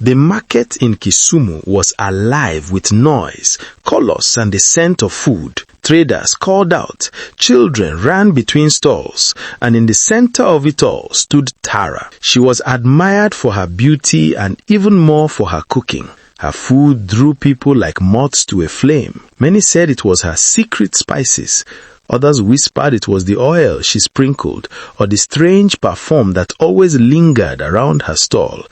The market in Kisumu was alive with noise, colors, and the scent of food. Traders called out, children ran between stalls, and in the center of it all stood Tara. She was admired for her beauty and even more for her cooking. Her food drew people like moths to a flame. Many said it was her secret spices. Others whispered it was the oil she sprinkled or the strange perfume that always lingered around her stall.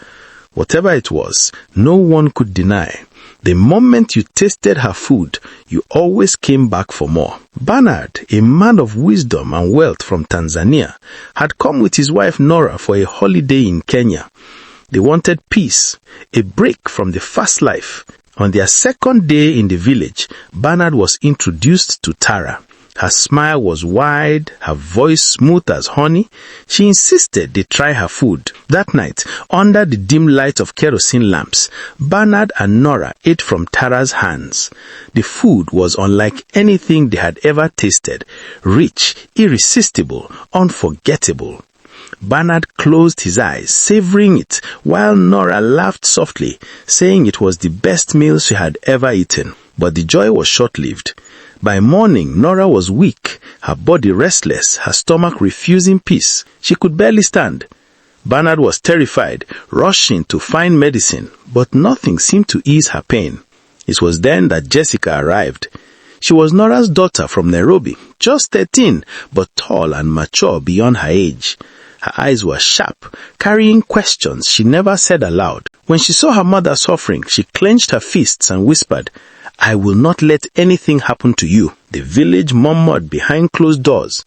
Whatever it was, no one could deny. The moment you tasted her food, you always came back for more. Bernard, a man of wisdom and wealth from Tanzania, had come with his wife Nora for a holiday in Kenya. They wanted peace, a break from the fast life. On their second day in the village, Bernard was introduced to Tara. Her smile was wide, her voice smooth as honey. She insisted they try her food. That night, under the dim light of kerosene lamps, Bernard and Nora ate from Tara's hands. The food was unlike anything they had ever tasted. Rich, irresistible, unforgettable. Bernard closed his eyes, savoring it, while Nora laughed softly, saying it was the best meal she had ever eaten. But the joy was short-lived. By morning, Nora was weak, her body restless, her stomach refusing peace. She could barely stand. Bernard was terrified, rushing to find medicine, but nothing seemed to ease her pain. It was then that Jessica arrived. She was Nora's daughter from Nairobi, just 13, but tall and mature beyond her age. Her eyes were sharp, carrying questions she never said aloud. When she saw her mother suffering, she clenched her fists and whispered, "I will not let anything happen to you." The village murmured behind closed doors.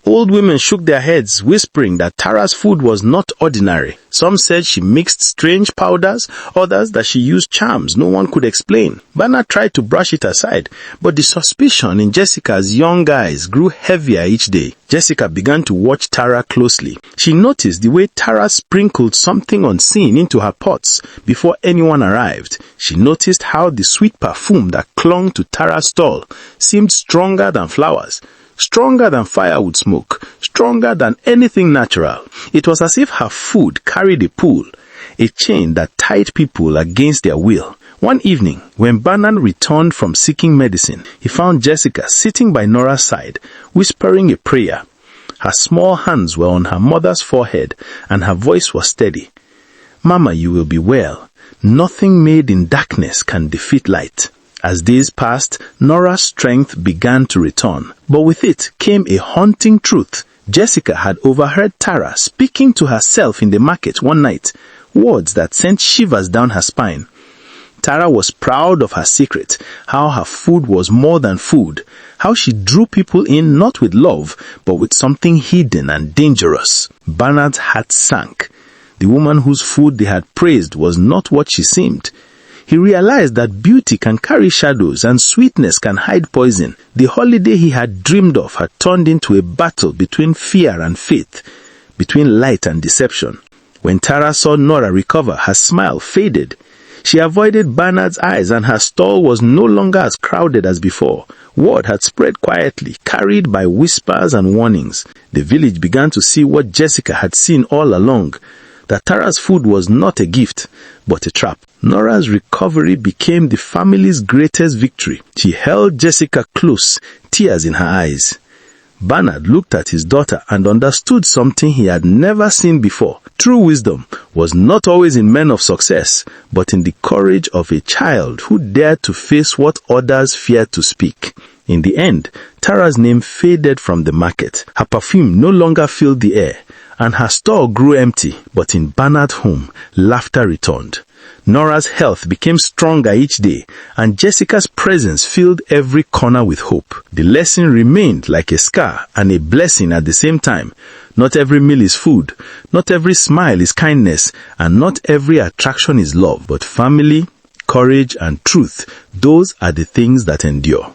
Old women shook their heads, whispering that Tara's food was not ordinary. Some said she mixed strange powders, others that she used charms no one could explain. Bernard tried to brush it aside, but the suspicion in Jessica's young eyes grew heavier each day. Jessica began to watch Tara closely. She noticed the way Tara sprinkled something unseen into her pots before anyone arrived. She noticed how the sweet perfume that clung to Tara's stall seemed stronger than flowers, stronger than firewood smoke, stronger than anything natural. It was as if her food carried a pull, a chain that tied people against their will. One evening, when Bernard returned from seeking medicine, he found Jessica sitting by Nora's side, whispering a prayer. Her small hands were on her mother's forehead, and her voice was steady. "Mama, you will be well. Nothing made in darkness can defeat light." As days passed, Nora's strength began to return, but with it came a haunting truth. Jessica had overheard Tara speaking to herself in the market one night, words that sent shivers down her spine. Tara was proud of her secret, how her food was more than food, how she drew people in not with love, but with something hidden and dangerous. Bernard's heart sank. The woman whose food they had praised was not what she seemed. He realized that beauty can carry shadows and sweetness can hide poison. The holiday he had dreamed of had turned into a battle between fear and faith, between light and deception. When Tara saw Nora recover, her smile faded. She avoided Bernard's eyes and her stall was no longer as crowded as before. Word had spread quietly, carried by whispers and warnings. The village began to see what Jessica had seen all along, that Tara's food was not a gift, but a trap. Nora's recovery became the family's greatest victory. She held Jessica close, tears in her eyes. Bernard looked at his daughter and understood something he had never seen before. True wisdom was not always in men of success, but in the courage of a child who dared to face what others feared to speak. In the end, Tara's name faded from the market. Her perfume no longer filled the air, and her store grew empty, but in Bernard's home, laughter returned. Nora's health became stronger each day, and Jessica's presence filled every corner with hope. The lesson remained like a scar and a blessing at the same time. Not every meal is food, not every smile is kindness, and not every attraction is love, but family, courage, and truth, those are the things that endure.